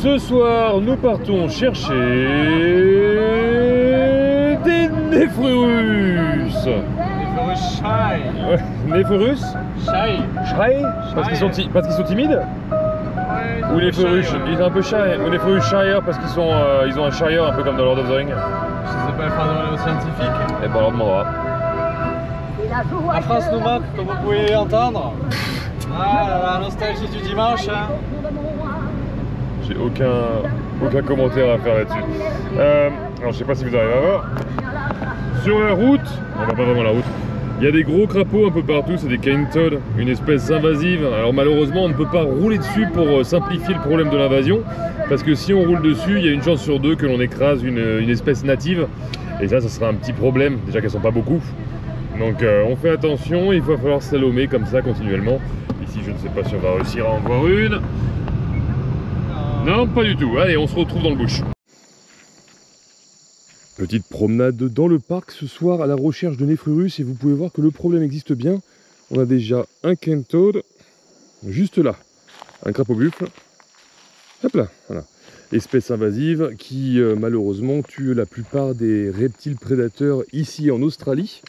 Ce soir, nous partons chercher des néfrurus. Néfrurus shy. Ouais, néfrurus Shy. Shy. Parce qu'ils sont, timides. Ouais, Ou les néfrurus, ils sont un peu shy. Ou les néfrurus shire parce qu'ils sont, ils ont un shire un peu comme dans Lord of the Rings. Je sais pas faire de scientifique. Et ben on leur demandera. La France nous manque, comme vous pouvez l'entendre. Ah, la nostalgie du dimanche. Hein. J'ai aucun commentaire à faire là-dessus. Alors je sais pas si vous arrivez à voir. Sur la route, on voit pas vraiment la route, il y a des gros crapauds un peu partout, c'est des cane toads, une espèce invasive. Alors malheureusement on ne peut pas rouler dessus pour simplifier le problème de l'invasion, parce que si on roule dessus, il y a une chance sur deux que l'on écrase une espèce native. Et ça sera un petit problème, déjà qu'elles sont pas beaucoup. Donc on fait attention, il va falloir slalomer comme ça continuellement. Ici je ne sais pas si on va réussir à en voir une. Non, pas du tout. Allez, on se retrouve dans le bush. Petite promenade dans le parc ce soir à la recherche de néfrurus et vous pouvez voir que le problème existe bien. On a déjà un cane toad, juste là, un crapaud buffle. Hop là, voilà. Espèce invasive qui malheureusement tue la plupart des reptiles prédateurs ici en Australie.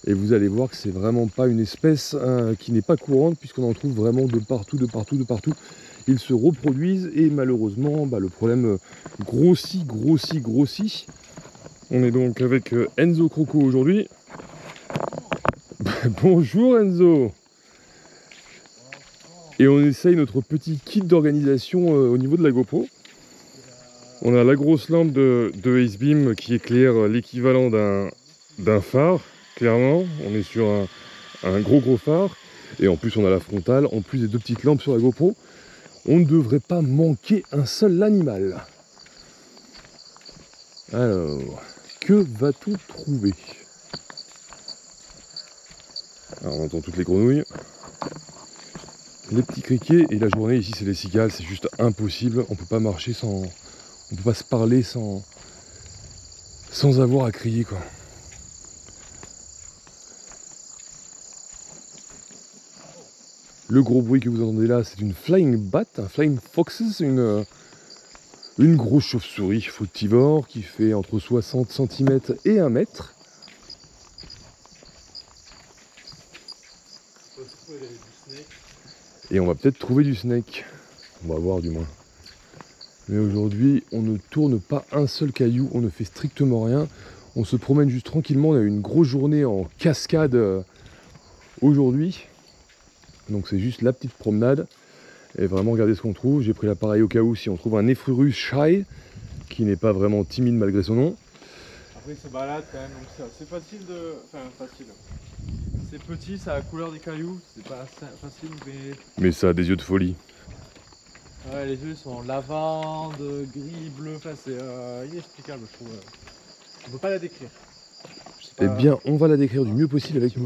Et vous allez voir que c'est vraiment pas une espèce qui n'est pas courante puisqu'on en trouve vraiment de partout. Ils se reproduisent et malheureusement le problème grossit. On est donc avec Enzo Croco aujourd'hui. Bonjour Enzo. Et on essaye notre petit kit d'organisation au niveau de la GoPro. On a la grosse lampe de Acebeam qui éclaire l'équivalent d'un phare, clairement. On est sur un gros phare. Et en plus on a la frontale, en plus des deux petites lampes sur la GoPro. On ne devrait pas manquer un seul animal. Alors, que va-t-on trouver? Alors, on entend toutes les grenouilles, les petits criquets, et la journée ici c'est les cigales, c'est juste impossible. On peut pas marcher sans, on peut pas se parler sans avoir à crier quoi. Le gros bruit que vous entendez là, c'est une flying bat, un flying foxes, une grosse chauve-souris fructivore qui fait entre 60 cm et 1 mètre. Et on va peut-être trouver du snake. On va voir du moins. Mais aujourd'hui, on ne tourne pas un seul caillou, on ne fait strictement rien. On se promène juste tranquillement. On a eu une grosse journée en cascade aujourd'hui. Donc c'est juste la petite promenade. Et vraiment regardez ce qu'on trouve. J'ai pris l'appareil au cas où si on trouve un néfrurus shy qui n'est pas vraiment timide malgré son nom. Après il se balade quand même, donc c'est facile de... Enfin facile. C'est petit, ça a la couleur des cailloux, c'est pas facile mais ça a des yeux de folie. Ouais, les yeux sont lavande, gris, bleu, enfin c'est inexplicable je trouve. On peut pas la décrire. Eh bien on va la décrire du mieux possible avec un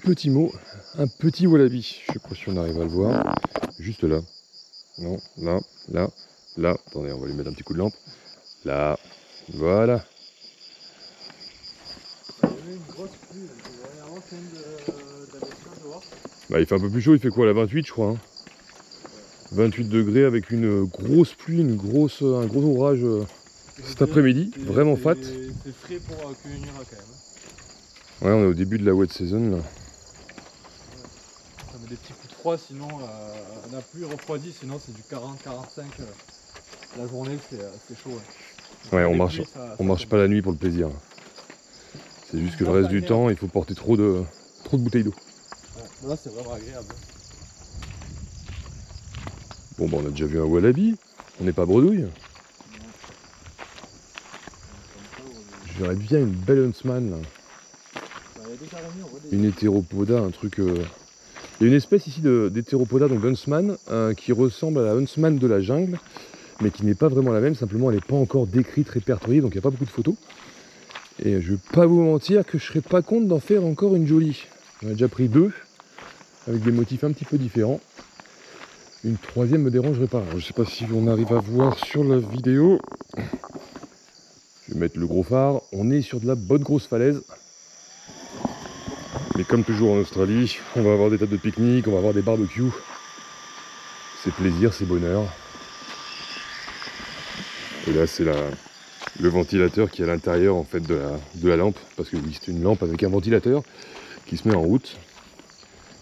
petit mot. Un petit wallaby. Je sais pas si on arrive à le voir. Juste là. Non, là. Attendez, on va lui mettre un petit coup de lampe. Là, voilà. Bah, il fait un peu plus chaud, il fait quoi là, 28 je crois. Hein. 28 degrés avec une grosse pluie, un gros orage cet après-midi, vraiment fat. C'est frais pour cueillir quand même. Ouais, on est au début de la wet season là. Ça met des petits coups de froid, sinon la pluie refroidit, sinon c'est du 40-45 la journée, c'est chaud. Ouais, on marche pas la nuit pour le plaisir. C'est juste que le reste du temps, il faut porter trop de bouteilles d'eau. Ouais, là c'est vraiment agréable. Bon bah on a déjà vu un wallaby, on n'est pas bredouille. J'aurais bien une belle huntsman là. Une hétéropoda, un truc... Il y a une espèce ici d'hétéropoda, donc d'huntsman, qui ressemble à la huntsman de la jungle, mais qui n'est pas vraiment la même, simplement elle n'est pas encore décrite, répertoriée, donc il n'y a pas beaucoup de photos. Et je ne vais pas vous mentir que je ne serais pas contre d'en faire encore une jolie. J'en ai déjà pris deux, avec des motifs un petit peu différents. Une troisième me dérangerait pas. Alors, je ne sais pas si on arrive à voir sur la vidéo. Je vais mettre le gros phare. On est sur de la bonne grosse falaise. Mais comme toujours en Australie, on va avoir des tables de pique-nique, on va avoir des barbecues. C'est plaisir, c'est bonheur. Et là c'est le ventilateur qui est à l'intérieur en fait de la lampe, parce que oui c'est une lampe avec un ventilateur qui se met en route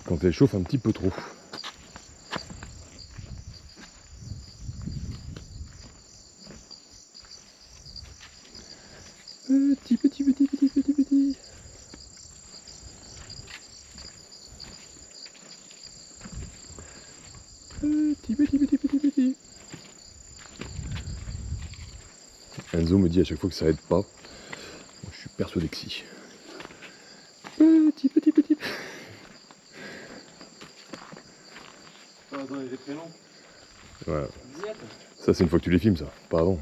quand elle chauffe un petit peu trop. Petit. Petit. Enzo me dit à chaque fois que ça aide pas. Moi, je suis persuadé que si. Petit. Ça va donner des prénoms. Voilà. Ça c'est une fois que tu les filmes ça, pas avant.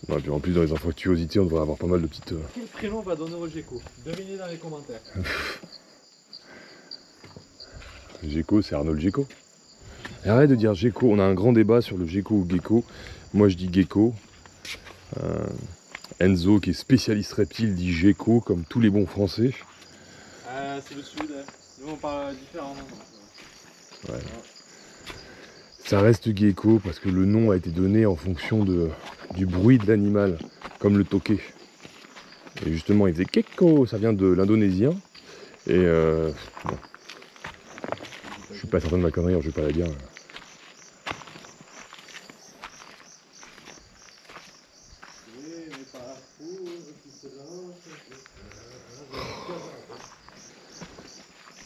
Non, et puis en plus dans les infractuosités on devrait avoir pas mal de petites... Quel prénom va donner au gecko? Devinez dans les commentaires. Gecko, c'est Arnold Gecko. Et arrête de dire gecko, on a un grand débat sur le gecko ou gecko. Moi je dis gecko. Enzo qui est spécialiste reptile dit gecko comme tous les bons français. C'est le sud, hein. Nous on parle différemment. Ouais. Ça reste gecko parce que le nom a été donné en fonction du bruit de l'animal, comme le toqué. Et justement il faisait gecko, ça vient de l'indonésien. Et bon. Je suis pas certain de ma connerie, alors je vais pas la dire.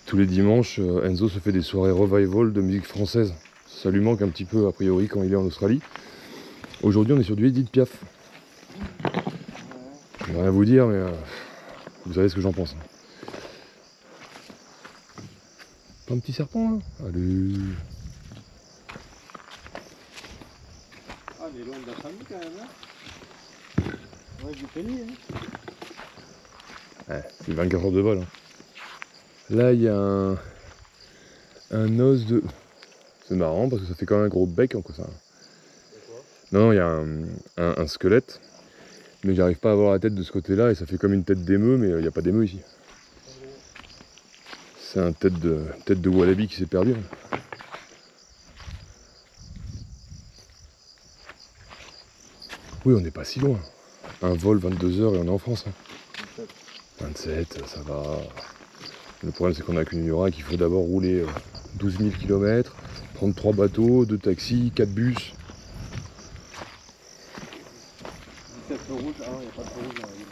Tous les dimanches, Enzo se fait des soirées revival de musique française. Ça lui manque un petit peu a priori quand il est en Australie. Aujourd'hui on est sur du Edith Piaf. Je vais rien vous dire mais vous savez ce que j'en pense. Pas un petit serpent là? Allez. Ah mais loin de la famille quand même hein. Ouais du penny hein. Ouais, c'est 24 heures de vol. Hein. Là il y a un os de... C'est marrant parce que ça fait quand même un gros bec en quoi ça. Non, il y a un squelette. Mais j'arrive pas à voir la tête de ce côté-là et ça fait comme une tête d'émeu, mais il n'y a pas d'émeu ici. C'est un tête de wallaby qui s'est perdu. Hein. Oui, on n'est pas si loin. Un vol 22 heures et on est en France. Hein. 27, ça va. Le problème c'est qu'on a qu'une Miura qu'il faut d'abord rouler 12 000 km, prendre 3 bateaux, 2 taxis, 4 bus. 17 feux rouges, ah non, il n'y a pas de feu rouge dans la ville.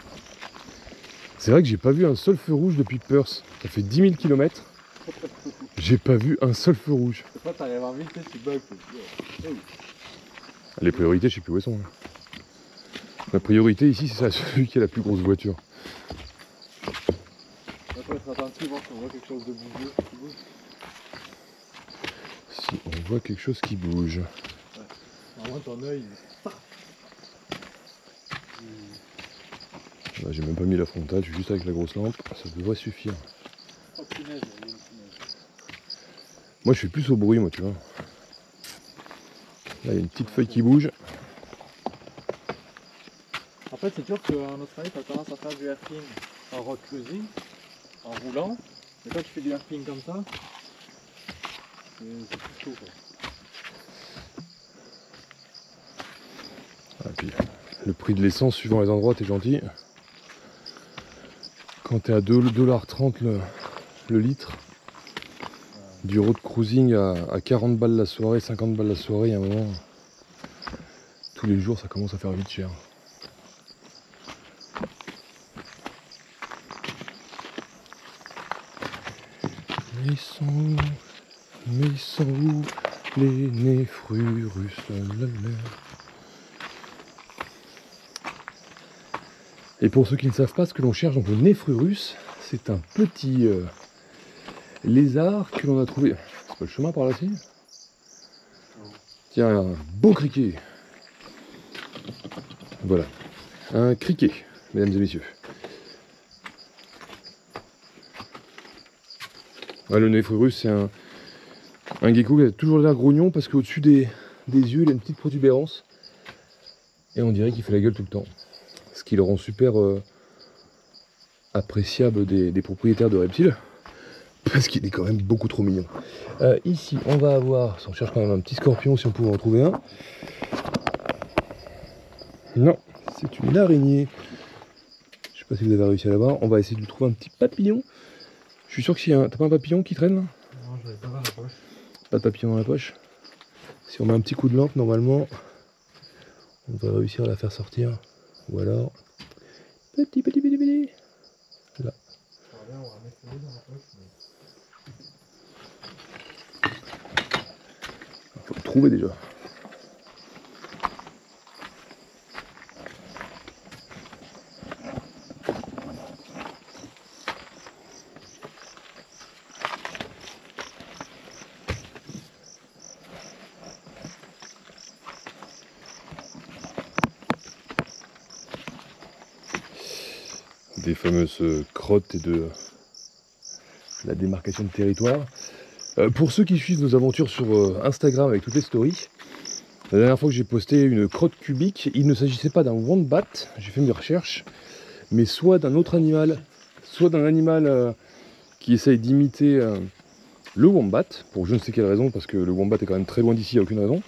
C'est vrai que j'ai pas vu un seul feu rouge depuis Perth. Ça fait 10 000 km. J'ai pas vu un seul feu rouge. Des fois t'arrives en vite, tu bugs. Les priorités, je sais plus où elles sont. La priorité ici, c'est celui qui a la plus grosse voiture. Il faut être attentif, voir si on voit quelque chose de bouger, qui bouge. Si on voit quelque chose qui bouge. Ouais. Normalement ton œil. Là, j'ai même pas mis la frontale, je suis juste avec la grosse lampe, ça devrait suffire. Oh punaise, il y a une punaise. Moi je suis plus au bruit, moi tu vois. Là il y a une petite feuille qui bouge. En fait c'est sûr qu'en Australie t'as tendance à faire du airping en road cruising, en roulant. Mais quand tu fais du airping comme ça, c'est plus chaud quoi. Et puis le prix de l'essence suivant les endroits, t'es gentil. Quand t'es à 2,30 $ le litre, du road cruising à 40 balles la soirée, 50 balles la soirée, à un moment, tous les jours ça commence à faire vite cher. Mais ils sont où les Nephrurus? Et pour ceux qui ne savent pas ce que l'on cherche, donc le Nephrurus, c'est un petit lézard que l'on a trouvé. C'est pas le chemin par là-ci? Tiens, un beau criquet. Voilà, un criquet, mesdames et messieurs. Ouais, le Nephrurus, c'est un gecko qui a toujours l'air grognon parce qu'au-dessus des yeux, il a une petite protubérance. Et on dirait qu'il fait la gueule tout le temps. Ce qui le rend super appréciable des propriétaires de reptiles. parce qu'il est quand même beaucoup trop mignon. Ici, on va avoir, on cherche quand même un petit scorpion si on pouvait en trouver un. Non, c'est une araignée. Je sais pas si vous avez réussi à la voir. On va essayer de lui trouver un petit papillon. Je suis sûr que si t'as pas un papillon qui traîne là? Non, je l'avais pas dans la poche. Pas de papillon dans la poche. Si on met un petit coup de lampe, normalement, on devrait réussir à la faire sortir. Ou alors, petit. Là. On va mettre le dans la poche. Faut le trouver déjà. Des fameuses crottes et de la démarcation de territoire. Pour ceux qui suivent nos aventures sur Instagram avec toutes les stories, la dernière fois que j'ai posté une crotte cubique, il ne s'agissait pas d'un wombat, j'ai fait mes recherches, mais soit d'un autre animal, soit d'un animal qui essaye d'imiter le wombat, pour je ne sais quelle raison, parce que le wombat est quand même très loin d'ici, il n'y a aucune raison,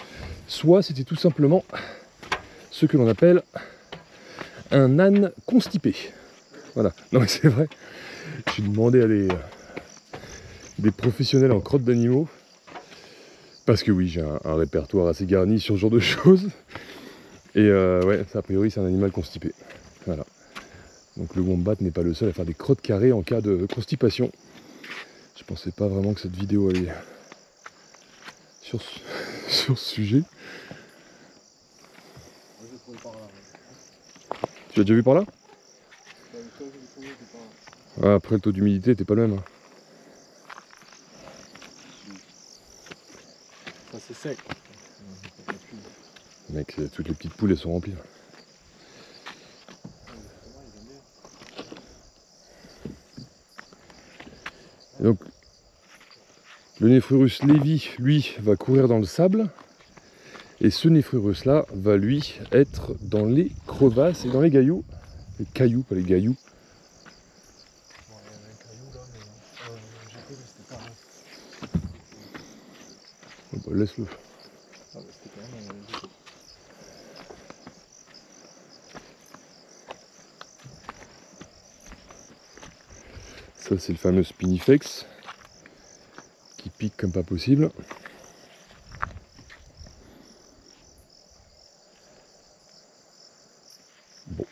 soit c'était tout simplement ce que l'on appelle un âne constipé. Voilà, non mais c'est vrai, j'ai demandé à des professionnels en crotte d'animaux, parce que oui, j'ai un répertoire assez garni sur ce genre de choses, et ouais, a priori c'est un animal constipé, voilà. Donc le wombat n'est pas le seul à faire des crottes carrées en cas de constipation. Je pensais pas vraiment que cette vidéo allait sur ce sujet. Tu l'as déjà vu par là? Ah, après le taux d'humidité n'était pas le même. Hein. Ça c'est sec. Mec, toutes les petites poules elles sont remplies. Et donc, le Nephrurus Lévi, lui, va courir dans le sable. Et ce Nephrurus là va lui être dans les crevasses et dans les cailloux. Les cailloux, pas les gailloux. Bah, laisse-le. Ça c'est le fameux Spinifex qui pique comme pas possible. Bon.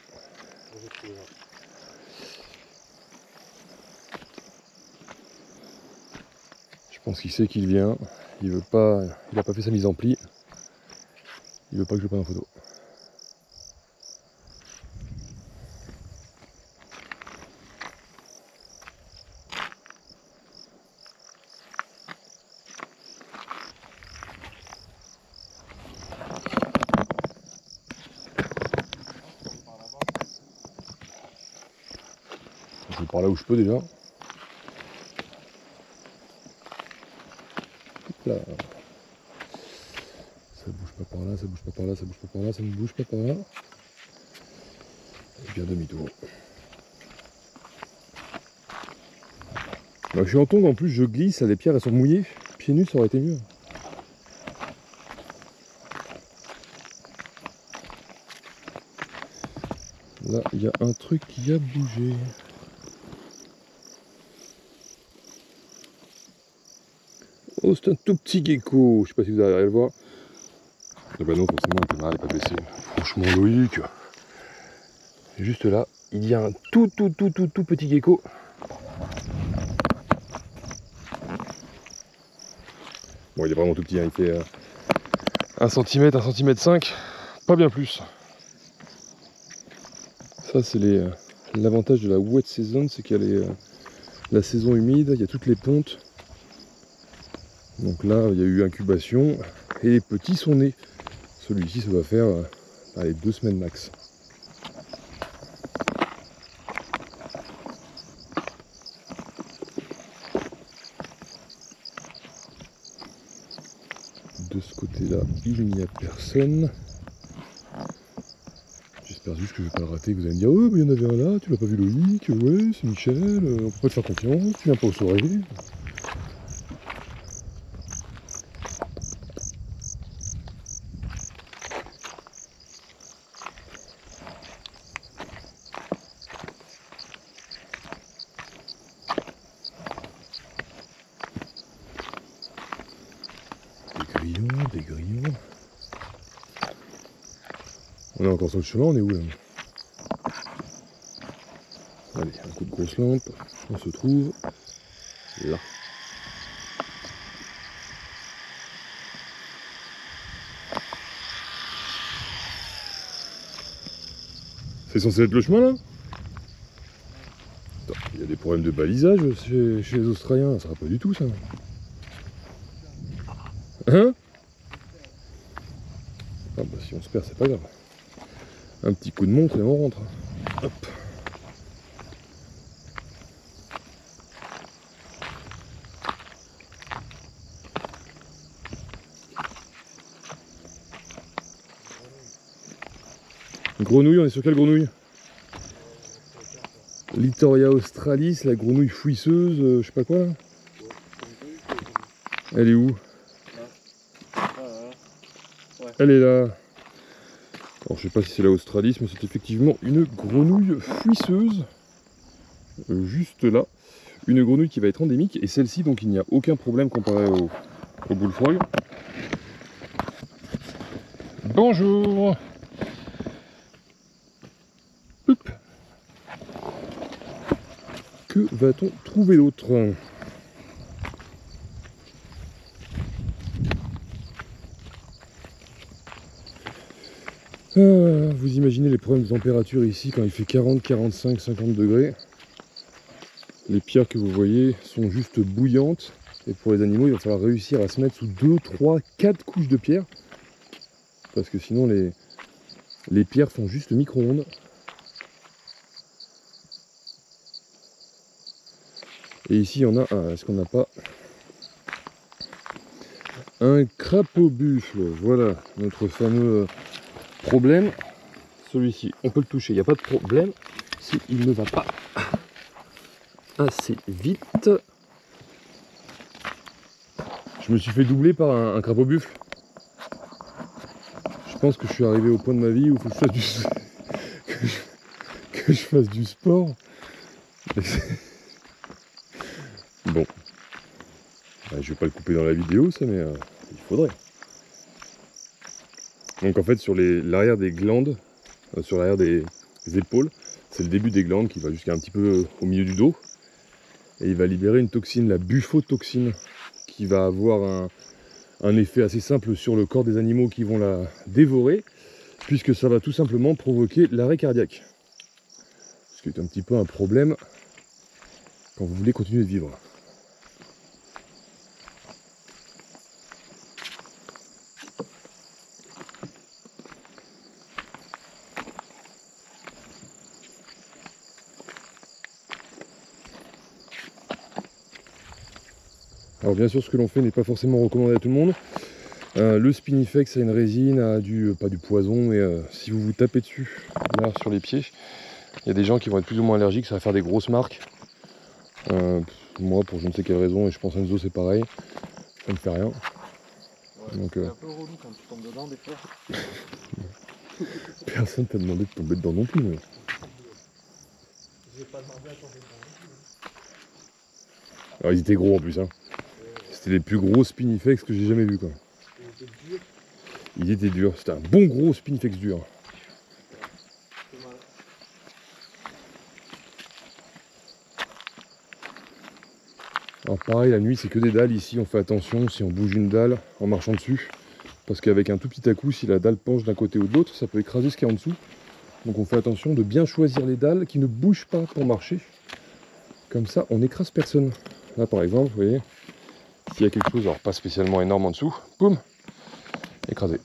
Je pense qu'il sait qu'il vient. Il veut pas. Il a pas fait sa mise en pli. Il veut pas que je le prenne en photo. Je vais par là où je peux déjà. Là. Ça bouge pas par là, ça bouge pas par là, ça bouge pas par là, ça ne bouge pas par là. Et bien demi-tour. Bah, je suis en tongs en plus, je glisse, les pierres elles sont mouillées. Pieds nus ça aurait été mieux. Là il y a un truc qui a bougé. Oh, c'est un tout petit gecko, je sais pas si vous arrivez à le voir. Ah bah non, forcément, la caméra n'est pas baissée. Franchement, Loïc. Juste là, il y a un tout petit gecko. Bon, il est vraiment tout petit, hein. Il fait 1 cm, 1 cm 5, pas bien plus. Ça, c'est l'avantage de la wet season, c'est qu'il y a la saison humide, il y a toutes les pontes. Donc là, il y a eu incubation et les petits sont nés. Celui-ci, ça va faire allez, 2 semaines max. De ce côté-là, il n'y a personne. J'espère juste que je vais pas le rater, que vous allez me dire oh, mais il y en avait un là, tu l'as pas vu Loïc, ouais, c'est Michel, on peut pas te faire confiance, tu viens pas aux soirées. des grillons. On est encore sur le chemin, on est où là? Allez, un coup de grosse lampe, on se trouve là. C'est censé être le chemin là? Attends, il y a des problèmes de balisage chez les Australiens, ça va pas du tout ça. Hein? Ah bah si on se perd c'est pas grave. Un petit coup de montre et on rentre. Hop. Grenouille, on est sur quelle grenouille? Littoria australis, la grenouille fouisseuse, je sais pas quoi là. Elle est où? Elle est là. Alors je sais pas si c'est la australis, mais c'est effectivement une grenouille fouisseuse. Juste là. Une grenouille qui va être endémique. Et celle-ci, donc il n'y a aucun problème comparé au bullfrog. Bonjour. Hop. Que va-t-on trouver d'autre? Vous imaginez les problèmes de température ici quand il fait 40, 45, 50 degrés. Les pierres que vous voyez sont juste bouillantes. Et pour les animaux, il va falloir réussir à se mettre sous 2, 3, 4 couches de pierres. Parce que sinon les pierres font juste micro-ondes. Et ici, il y en a un. Est-ce qu'on n'a pas un crapaud buffle? Voilà notre fameux problème. Celui-ci, on peut le toucher, il n'y a pas de problème. S'il ne va pas assez vite. Je me suis fait doubler par un crapaud buffle. Je pense que je suis arrivé au point de ma vie où il faut que je fasse du sport. Bon, je vais pas le couper dans la vidéo ça, mais il faudrait. Donc en fait sur l'arrière des glandes, sur l'arrière des épaules, c'est le début des glandes qui va jusqu'à un petit peu au milieu du dos. Et il va libérer une toxine, la buffotoxine, qui va avoir un effet assez simple sur le corps des animaux qui vont la dévorer, puisque ça va tout simplement provoquer l'arrêt cardiaque. Ce qui est un petit peu un problème quand vous voulez continuer de vivre. Alors bien sûr ce que l'on fait n'est pas forcément recommandé à tout le monde. Le Spinifex a une résine, pas du poison, mais si vous vous tapez dessus, là sur les pieds, il y a des gens qui vont être plus ou moins allergiques, ça va faire des grosses marques. Moi pour je ne sais quelle raison, et je pense Enzo c'est pareil, ça ne fait rien. Ouais, donc, c'est un peu relou quand tu tombes dedans des fois. Personne t'a demandé de tomber dedans non plus. Mais... J'ai pas demandé à tomber dedans non plus. Alors ils étaient gros en plus, hein. C'était les plus gros Spinifex que j'ai jamais vu quoi. Il était dur, c'était un bon gros Spinifex dur. Alors pareil, la nuit c'est que des dalles ici, on fait attention si on bouge une dalle en marchant dessus. Parce qu'avec un tout petit à-coup, si la dalle penche d'un côté ou de l'autre, ça peut écraser ce qu'il y a en dessous. Donc on fait attention de bien choisir les dalles qui ne bougent pas pour marcher. Comme ça, on n'écrase personne. Là par exemple, vous voyez, s'il y a quelque chose, alors pas spécialement énorme en dessous, boum, écrasé.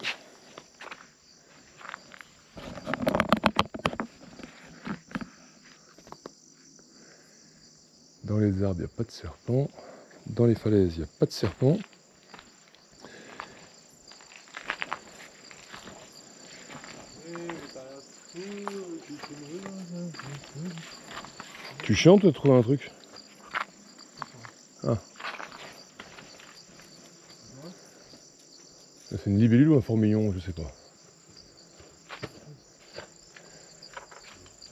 Dans les arbres, il n'y a pas de serpent. Dans les falaises, il n'y a pas de serpent. Tu chantes ou tu trouves un truc? Ah. C'est une libellule ou un fourmillon, je sais pas.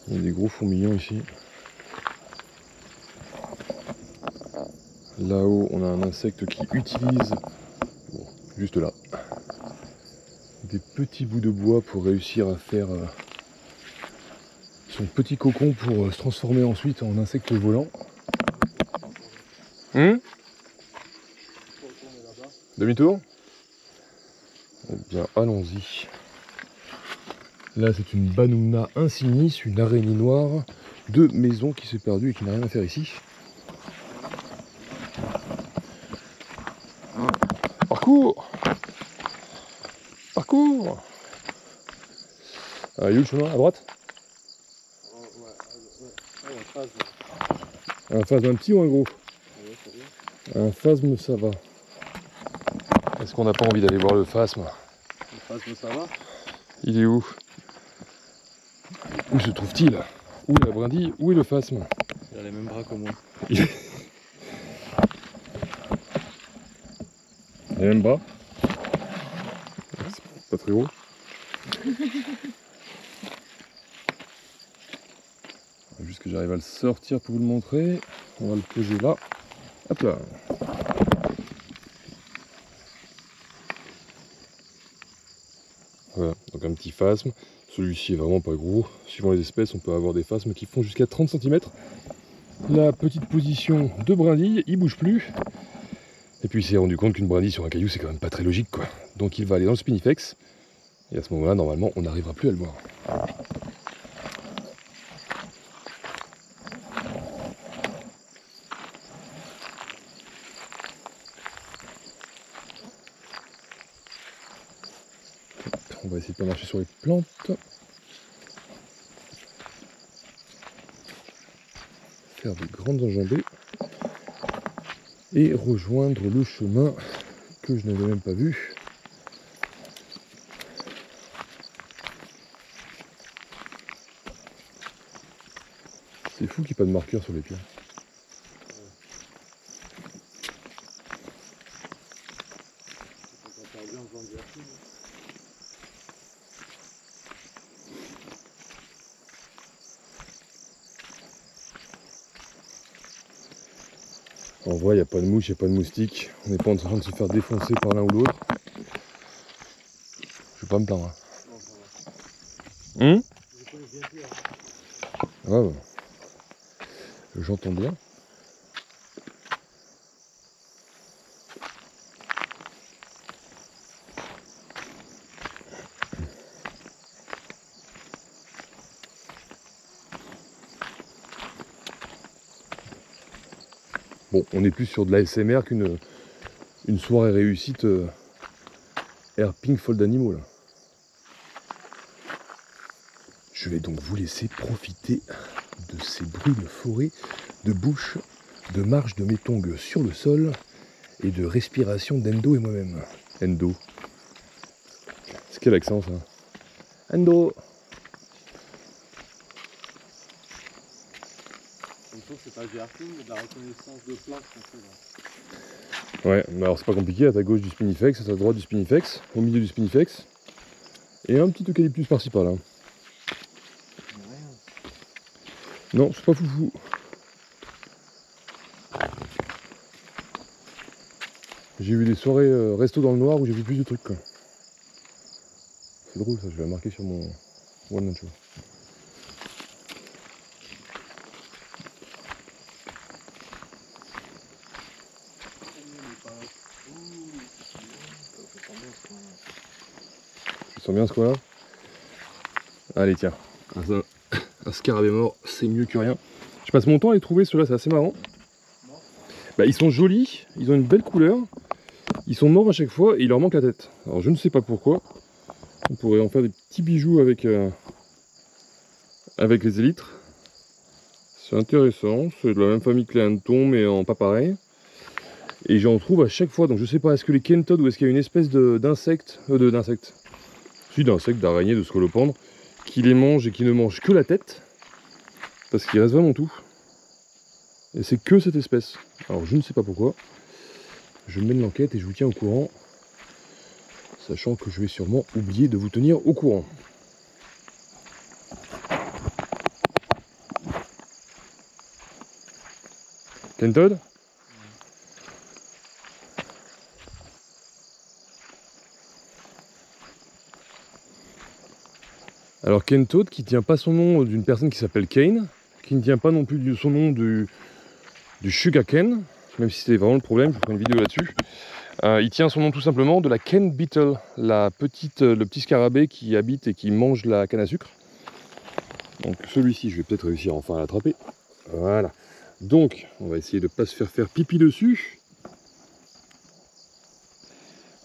Il y a des gros fourmillons ici. Là-haut, on a un insecte qui utilise... Bon, juste là. des petits bouts de bois pour réussir à faire son petit cocon pour se transformer ensuite en insecte volant. Demi-tour? Eh bien, allons-y. Là, c'est une Banouna insignis, une araignée noire de maison qui s'est perdue et qui n'a rien à faire ici. Parcours! Parcours! Ah, il est où le chemin? À droite? Un phasme, un petit ou un gros? Un phasme, ça va. Est-ce qu'on n'a pas envie d'aller voir le phasme? Le phasme, ça va? Il est où? Où se trouve-t-il? Où est la brindille? Où est le phasme? Il a les mêmes bras que moi. Il a les mêmes bras? C'est pas très haut. Juste que j'arrive à le sortir pour vous le montrer. On va le poser là. Hop là. Voilà, donc un petit phasme. Celui-ci est vraiment pas gros. Suivant les espèces, on peut avoir des phasmes qui font jusqu'à 30 cm. La petite position de brindille, il bouge plus. Et puis il s'est rendu compte qu'une brindille sur un caillou, c'est quand même pas très logique, quoi. Donc il va aller dans le spinifex. Et à ce moment-là, normalement, on n'arrivera plus à le voir. On va essayer de pas marcher sur les plantes. Faire des grandes enjambées. Et rejoindre le chemin que je n'avais même pas vu. C'est fou qu'il n'y ait pas de marqueur sur les pieds. En vrai, il n'y a pas de mouche, il n'y a pas de moustique. On n'est pas en train de se faire défoncer par l'un ou l'autre. Je vais pas me plaindre. Ouais, bah. J'entends bien. Bon, on est plus sur de la SMR qu'une soirée réussite Air Pink Fold Animal. Je vais donc vous laisser profiter de ces bruits de forêt, de bouche, de marche de mes tongs sur le sol et de respiration d'Endo et moi-même. Endo. C'est quel accent ça? Endo. C'est pas du harping, mais de la reconnaissance de plantes qu'on fait là. Ouais, mais alors c'est pas compliqué, à ta gauche du spinifex, à ta droite du spinifex, au milieu du spinifex, et un petit eucalyptus par-ci par-là. Non, c'est pas foufou. J'ai eu des soirées resto dans le noir où j'ai vu plus de trucs, quoi. C'est drôle ça, je vais la marquer sur mon One Man Show. Tu sens bien ce coin-là? Allez, tiens. Un scarabée mort, c'est mieux que rien. Je passe mon temps à les trouver, ceux-là, c'est assez marrant. Bah, ils sont jolis, ils ont une belle couleur. Ils sont morts à chaque fois et il leur manque la tête. Alors je ne sais pas pourquoi. On pourrait en faire des petits bijoux avec les élytres. C'est intéressant, c'est de la même famille que les hannetons mais en pas pareil. Et j'en trouve à chaque fois, donc je sais pas, est-ce que les kentodes ou est-ce qu'il y a une espèce d'insecte, d'araignée, de scolopendre, qui les mange et qui ne mange que la tête, parce qu'il reste vraiment tout. Et c'est que cette espèce. Alors je ne sais pas pourquoi. Je mène l'enquête et je vous tiens au courant, sachant que je vais sûrement oublier de vous tenir au courant. Kentod ? Alors Cane Toad qui tient pas son nom d'une personne qui s'appelle Cane, qui ne tient pas non plus son nom du sugar cane, même si c'était vraiment le problème, je ferai une vidéo là-dessus. Il tient son nom tout simplement de la cane beetle, le petit scarabée qui habite et qui mange la canne à sucre. Donc celui-ci, je vais peut-être réussir enfin à l'attraper. Voilà. Donc, on va essayer de ne pas se faire pipi dessus.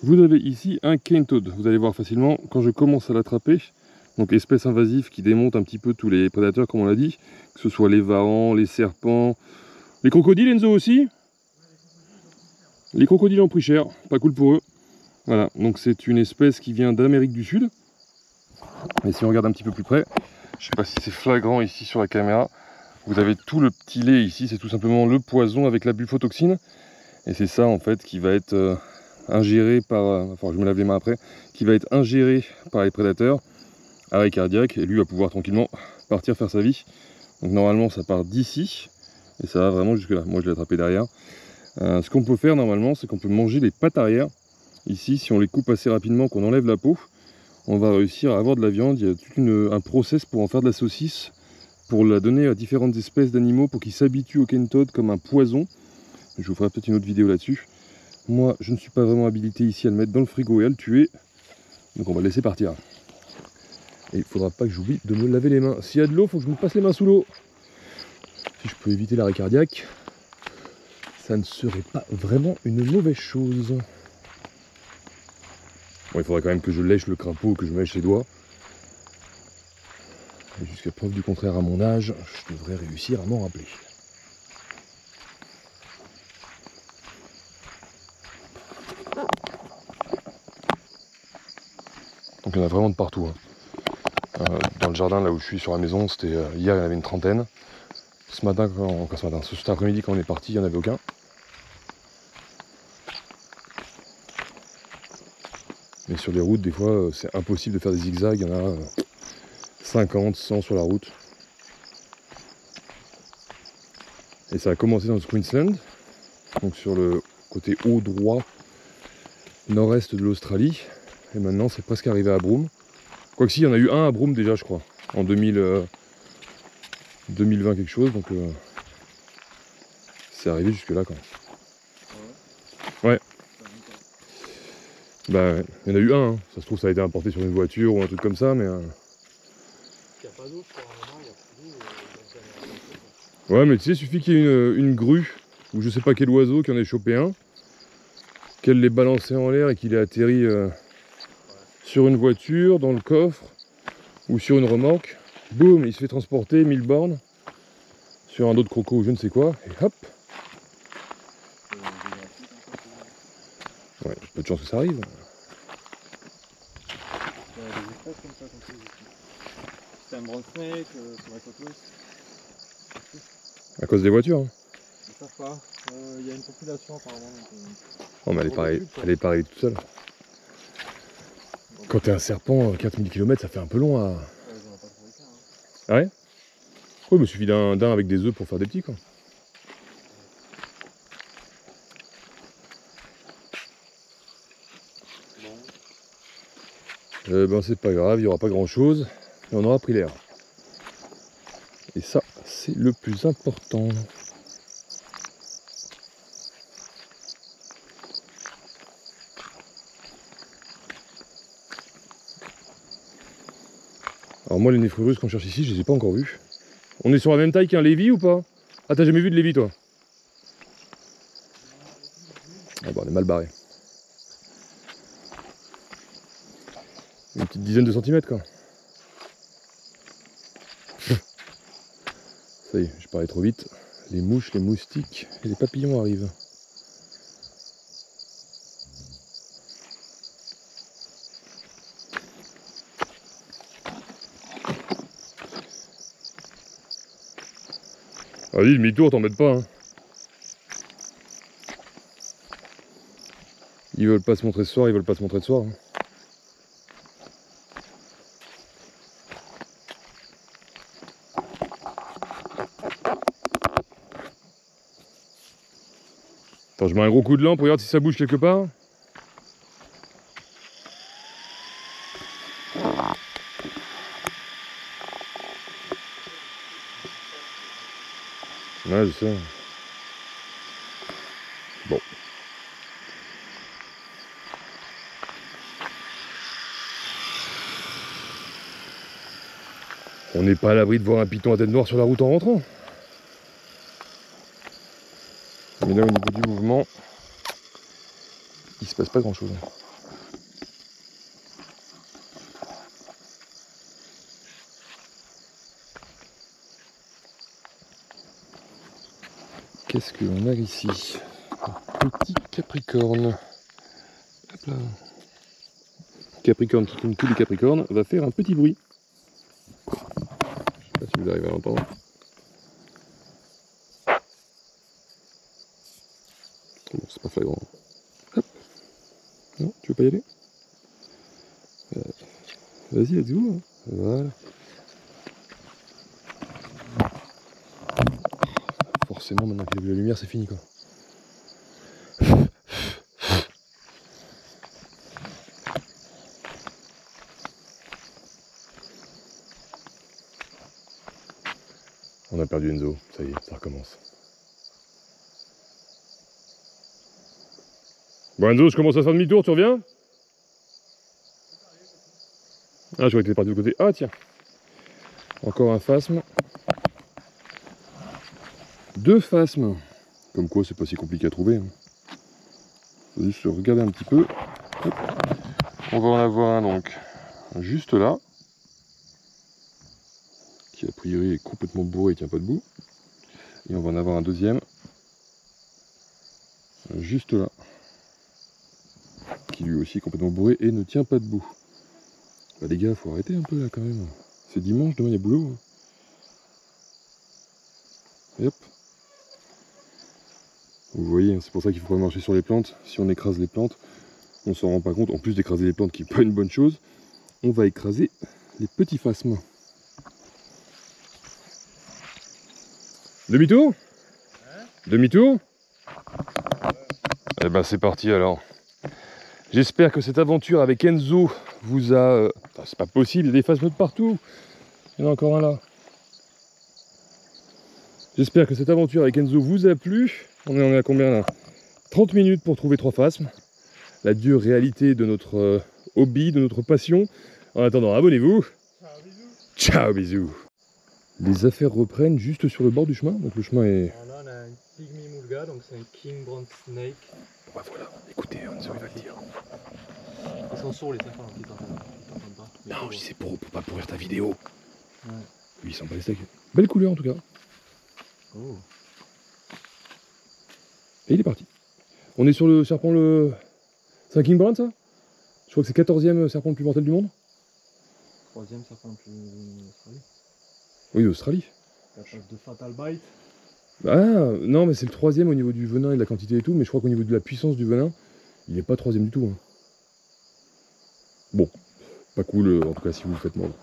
Vous avez ici un cane toad. Vous allez voir facilement quand je commence à l'attraper. Donc espèce invasive qui démonte un petit peu tous les prédateurs, comme on l'a dit. Que ce soit les varans, les serpents, les crocodiles, Enzo aussi. Les crocodiles ont pris cher, pas cool pour eux. Voilà, donc c'est une espèce qui vient d'Amérique du Sud. Et si on regarde un petit peu plus près, je sais pas si c'est flagrant ici sur la caméra, vous avez tout le petit lait ici, c'est tout simplement le poison avec la bufotoxine. Et c'est ça en fait qui va être ingéré par, enfin je me lave les mains après, qui va être ingéré par les prédateurs, arrêt cardiaque, et lui va pouvoir tranquillement partir faire sa vie. Donc normalement ça part d'ici, et ça va vraiment jusque là. Moi je l'ai attrapé derrière. Ce qu'on peut faire normalement, c'est qu'on peut manger les pattes arrière. Ici, si on les coupe assez rapidement, qu'on enlève la peau, on va réussir à avoir de la viande. Il y a tout un process pour en faire de la saucisse, pour la donner à différentes espèces d'animaux, pour qu'ils s'habituent au cane toad comme un poison. Je vous ferai peut-être une autre vidéo là-dessus. Moi, je ne suis pas vraiment habilité ici à le mettre dans le frigo et à le tuer. Donc on va le laisser partir. Et il ne faudra pas que j'oublie de me laver les mains. S'il y a de l'eau, il faut que je me passe les mains sous l'eau. Si je peux éviter l'arrêt cardiaque, ça ne serait pas vraiment une mauvaise chose. Bon, il faudra quand même que je lèche le crapaud, que je me lèche les doigts. Et jusqu'à preuve du contraire à mon âge, je devrais réussir à m'en rappeler. Donc il y en a vraiment de partout. Dans le jardin, là où je suis sur la maison, c'était hier, il y en avait une trentaine. Ce matin, cet après-midi quand on est parti, il n'y en avait aucun. Mais sur les routes, des fois, c'est impossible de faire des zigzags. Il y en a 50, 100 sur la route. Et ça a commencé dans le Queensland, donc sur le côté haut droit nord-est de l'Australie. Et maintenant, c'est presque arrivé à Broome. Quoique si, il y en a eu un à Broome déjà, je crois, en 2020 quelque chose. Donc c'est arrivé jusque là, quoi. Ouais. Bah, il y en a eu un, hein. Ça se trouve ça a été importé sur une voiture ou un truc comme ça, mais... Il n'y a pas d'eau, je crois, il n'y a plus d'eau. Ouais, mais tu sais, il suffit qu'il y ait une grue, ou je sais pas quel oiseau qui en ait chopé un, qu'elle l'ait balancé en l'air et qu'il ait atterri sur une voiture, dans le coffre, ou sur une remorque. Boum, il se fait transporter 1000 bornes, sur un autre croco ou je ne sais quoi, et hop. Ouais, peu de chance que ça arrive. C'est un brown snake sur la côte ouest. À cause des voitures. Hein. Ils savent pas. Il y a une population apparemment. Oh mais elle est pareille toute seule. Quand t'es un serpent, 4000 km ça fait un peu long à... Ah ouais? Ouais, il me suffit d'un avec des œufs pour faire des petits quoi. Ben c'est pas grave, il n'y aura pas grand chose, mais on aura pris l'air. Et ça, c'est le plus important. Alors moi les néphréruses qu'on cherche ici, je les ai pas encore vus. On est sur la même taille qu'un lévi ou pas? Ah t'as jamais vu de lévi toi? Ah bah on est mal barré. Une petite dizaine de centimètres quoi. Ça y est, je parlais trop vite. Les mouches, les moustiques et les papillons arrivent. Vas-y, demi-tour, t'embête pas. Hein. Ils veulent pas se montrer ce soir, ils veulent pas se montrer ce soir. Hein. Attends, je mets un gros coup de lampe, regarde si ça bouge quelque part. Ouais, je sais. Bon. On n'est pas à l'abri de voir un python à tête noire sur la route en rentrant. Mais là, au niveau du mouvement, il se passe pas grand chose. Qu'est-ce que l'on a ici? Un petit capricorne. Hop là. Capricorne qui, comme tous les capricornes, va faire un petit bruit. Je sais pas si vous arrivez à l'entendre. Bon, c'est pas flagrant. Hop. Non, tu veux pas y aller? Vas-y, let's go. Voilà. Forcément, maintenant qu'il y a de la lumière, c'est fini quoi. On a perdu Enzo, ça y est, ça recommence. Bon Enzo, je commence à faire demi-tour, tu reviens? Ah, je crois que t'étais parti de l'autre côté. Ah tiens, encore un phasme. 2 phasmes. Comme quoi, c'est pas si compliqué à trouver. Faut juste regarder un petit peu. Hop. On va en avoir un donc juste là, qui a priori est complètement bourré et tient pas debout. Et on va en avoir un deuxième juste là, qui lui aussi est complètement bourré et ne tient pas debout. Bah les gars, faut arrêter un peu là quand même. C'est dimanche, demain il y a boulot. Et hop. Vous voyez, c'est pour ça qu'il faut pas marcher sur les plantes. Si on écrase les plantes, on s'en rend pas compte. En plus d'écraser les plantes, qui n'est pas une bonne chose, on va écraser les petits phasmes. Demi-tour? Demi-tour? Eh ben c'est parti alors. J'espère que cette aventure avec Enzo vous a... c'est pas possible, il y a des phasmes de partout. Il y en a encore un là. J'espère que cette aventure avec Enzo vous a plu. On en est à combien là? 30 minutes pour trouver 3 phasmes. La dure réalité de notre hobby, de notre passion. En attendant, abonnez-vous. Ciao, bisous. Ciao, bisous. Les affaires reprennent juste sur le bord du chemin. Donc le chemin est... Alors là, on a un Pygmy Mulga, donc c'est un King Brown Snake. Bah voilà, écoutez, Enzo il va le dire. Ils sont sourds les serpents, ils t'entendent pas. Mais Non, bon. je dis c'est pour pas pourrir ta vidéo. Ouais. Lui, il sent pas les steaks. Belle couleur en tout cas. Oh. Et il est parti. On est sur le serpent le... C'est un King Brown ça? Je crois que c'est 14e serpent le plus mortel du monde. 3e serpent le plus d'Australie. Oui, d'Australie. Capable de Fatal Bite. Ah non, mais c'est le 3e au niveau du venin et de la quantité et tout, mais je crois qu'au niveau de la puissance du venin, il est pas 3e du tout. Hein. Bon, pas cool en tout cas si vous vous faites mordre.